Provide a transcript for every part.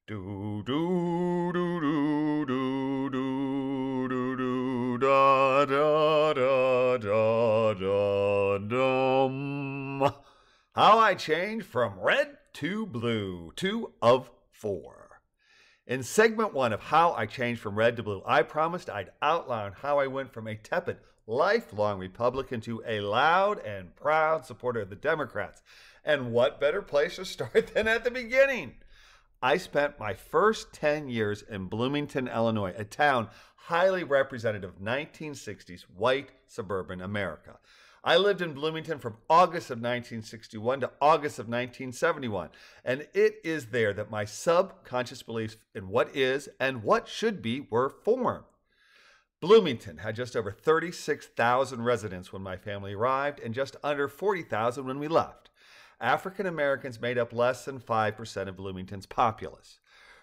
Do do do do do do do do da da da da da dum. How I changed from red to blue, 2 of 4. In segment 1 of How I Changed from Red to Blue, I promised I'd outline how I went from a tepid, lifelong Republican to a loud and proud supporter of the Democrats. And what better place to start than at the beginning? I spent my first 10 years in Bloomington, Illinois, a town highly representative of 1960s white suburban America. I lived in Bloomington from August of 1961 to August of 1971, and it is there that my subconscious beliefs in what is and what should be were formed. Bloomington had just over 36,000 residents when my family arrived and just under 40,000 when we left. African Americans made up less than 5% of Bloomington's populace.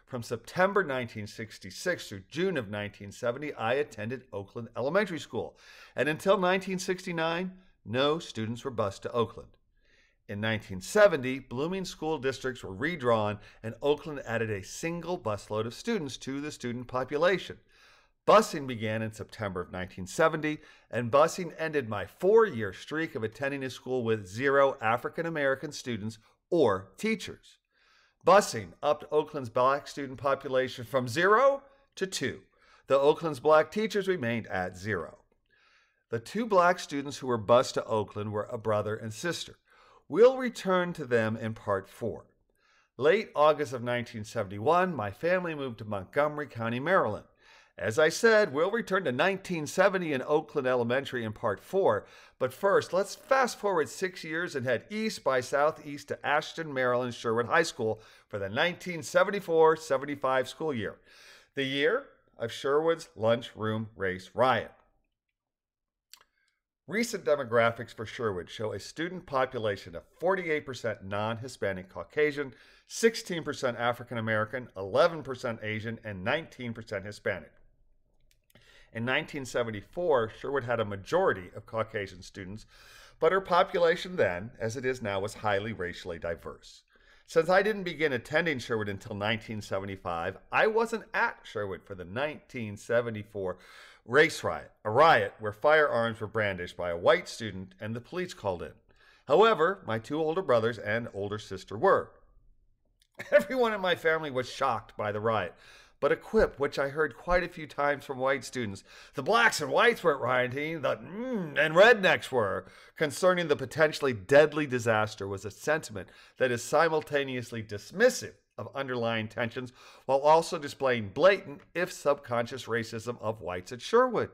From September 1966 through June of 1970, I attended Oakland Elementary School, and until 1969, no students were bused to Oakland. In 1970, Blooming school districts were redrawn, and Oakland added a single busload of students to the student population. Busing began in September of 1970, and busing ended my 4-year streak of attending a school with 0 African American students or teachers. Busing upped Oakland's black student population from 0 to 2. The Oakland's black teachers remained at 0. The 2 black students who were bused to Oakland were a brother and sister. We'll return to them in part 4. Late August of 1971, my family moved to Montgomery County, Maryland. As I said, we'll return to 1970 in Oakland Elementary in part 4, but first, let's fast forward 6 years and head east by southeast to Ashton, Maryland Sherwood High School for the 1974-75 school year, the year of Sherwood's lunchroom race riot. Recent demographics for Sherwood show a student population of 48% non-Hispanic Caucasian, 16% African American, 11% Asian, and 19% Hispanic. In 1974, Sherwood had a majority of Caucasian students, but her population then, as it is now, was highly racially diverse. Since I didn't begin attending Sherwood until 1975, I wasn't at Sherwood for the 1974 race riot, a riot where firearms were brandished by a white student and the police called in. However, my 2 older brothers and older sister were. Everyone in my family was shocked by the riot, but a quip which I heard quite a few times from white students, the blacks and whites weren't rioting, and rednecks were, concerning the potentially deadly disaster was a sentiment that is simultaneously dismissive of underlying tensions while also displaying blatant, if subconscious, racism of whites at Sherwood.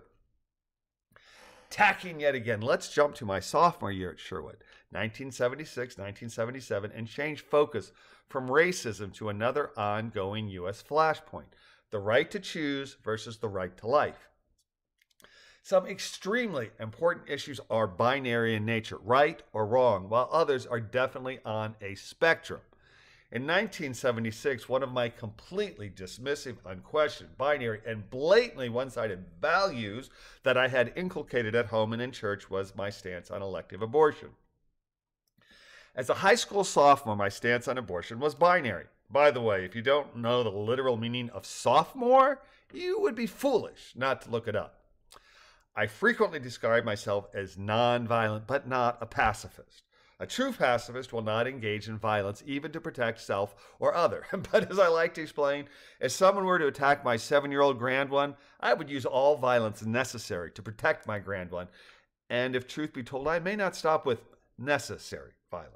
Tacking yet again, let's jump to my sophomore year at Sherwood, 1976-1977, and change focus from racism to another ongoing U.S. flashpoint, the right to choose versus the right to life. Some extremely important issues are binary in nature, right or wrong, while others are definitely on a spectrum. In 1976, one of my completely dismissive, unquestioned, binary, and blatantly one-sided values that I had inculcated at home and in church was my stance on elective abortion. As a high school sophomore, my stance on abortion was binary. By the way, if you don't know the literal meaning of sophomore, you would be foolish not to look it up. I frequently describe myself as nonviolent, but not a pacifist. A true pacifist will not engage in violence even to protect self or other. But as I like to explain, if someone were to attack my 7-year-old grand one, I would use all violence necessary to protect my grand one. And if truth be told, I may not stop with necessary violence.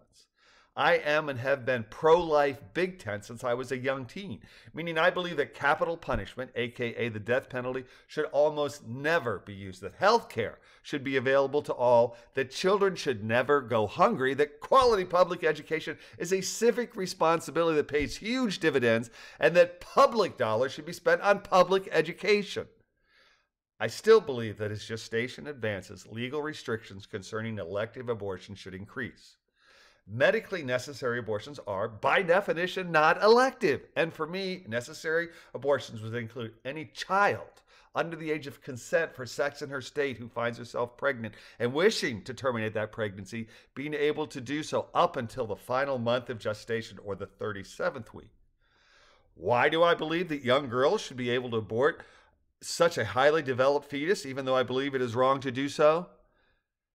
I am and have been pro-life Big Tent since I was a young teen, meaning I believe that capital punishment, aka the death penalty, should almost never be used, that health care should be available to all, that children should never go hungry, that quality public education is a civic responsibility that pays huge dividends, and that public dollars should be spent on public education. I still believe that as gestation advances, legal restrictions concerning elective abortion should increase. Medically necessary abortions are, by definition, not elective. And for me, necessary abortions would include any child under the age of consent for sex in her state who finds herself pregnant and wishing to terminate that pregnancy, being able to do so up until the final month of gestation or the 37th week. Why do I believe that young girls should be able to abort such a highly developed fetus, even though I believe it is wrong to do so?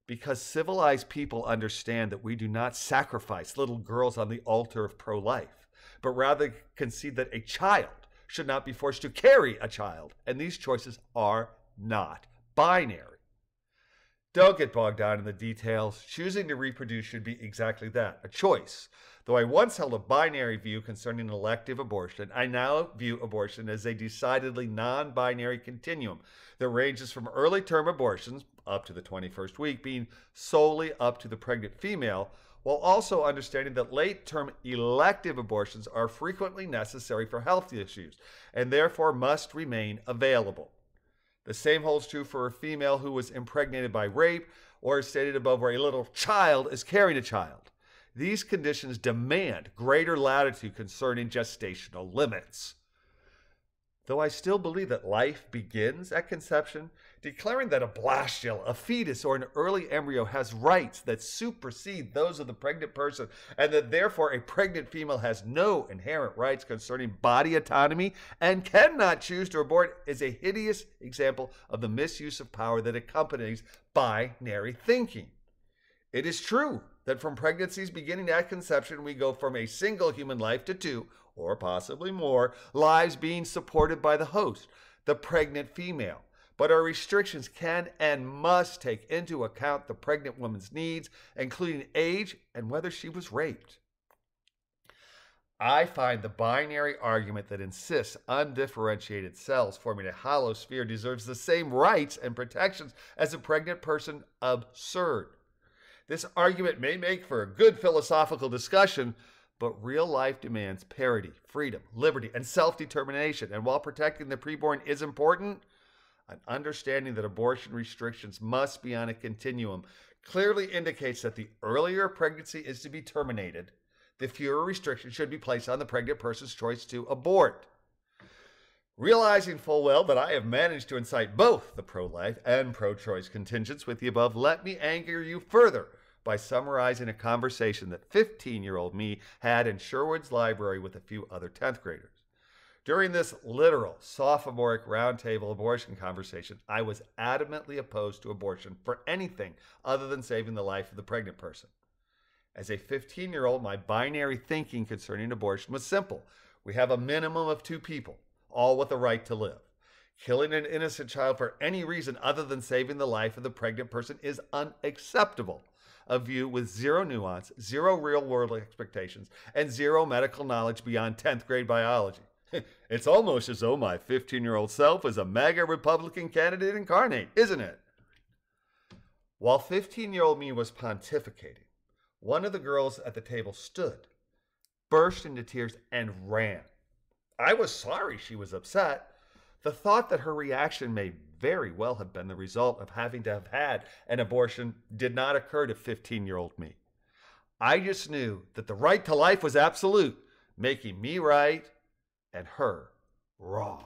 Because civilized people understand that we do not sacrifice little girls on the altar of pro-life, but rather concede that a child should not be forced to carry a child, and these choices are not binary. Don't get bogged down in the details. Choosing to reproduce should be exactly that, a choice. Though I once held a binary view concerning elective abortion, I now view abortion as a decidedly non-binary continuum that ranges from early-term abortions, up to the 21st week, being solely up to the pregnant female, while also understanding that late-term elective abortions are frequently necessary for health issues and therefore must remain available. The same holds true for a female who was impregnated by rape, or as stated above, where a little child is carrying a child. These conditions demand greater latitude concerning gestational limits. Though I still believe that life begins at conception, declaring that a blastula, a fetus, or an early embryo has rights that supersede those of the pregnant person, and that therefore a pregnant female has no inherent rights concerning body autonomy and cannot choose to abort, is a hideous example of the misuse of power that accompanies binary thinking. It is true that from pregnancies beginning at conception, we go from a single human life to two, or possibly more, lives being supported by the host, the pregnant female. But our restrictions can and must take into account the pregnant woman's needs, including age and whether she was raped. I find the binary argument that insists undifferentiated cells forming a hollow sphere deserves the same rights and protections as a pregnant person absurd. This argument may make for a good philosophical discussion, but real life demands parity, freedom, liberty, and self-determination. And while protecting the preborn is important, an understanding that abortion restrictions must be on a continuum clearly indicates that the earlier a pregnancy is to be terminated, the fewer restrictions should be placed on the pregnant person's choice to abort. Realizing full well that I have managed to incite both the pro-life and pro-choice contingents with the above, let me anger you further by summarizing a conversation that 15-year-old me had in Sherwood's library with a few other 10th graders. During this literal sophomoric roundtable abortion conversation, I was adamantly opposed to abortion for anything other than saving the life of the pregnant person. As a 15-year-old, my binary thinking concerning abortion was simple. We have a minimum of two people, all with the right to live. Killing an innocent child for any reason other than saving the life of the pregnant person is unacceptable. A view with zero nuance, zero real-world expectations, and zero medical knowledge beyond 10th grade biology. It's almost as though my 15-year-old self is a MAGA Republican candidate incarnate, isn't it? While 15-year-old me was pontificating, one of the girls at the table stood, burst into tears, and ran. I was sorry she was upset. The thought that her reaction may very well have been the result of having to have had an abortion did not occur to 15-year-old me. I just knew that the right to life was absolute, making me right and her wrong.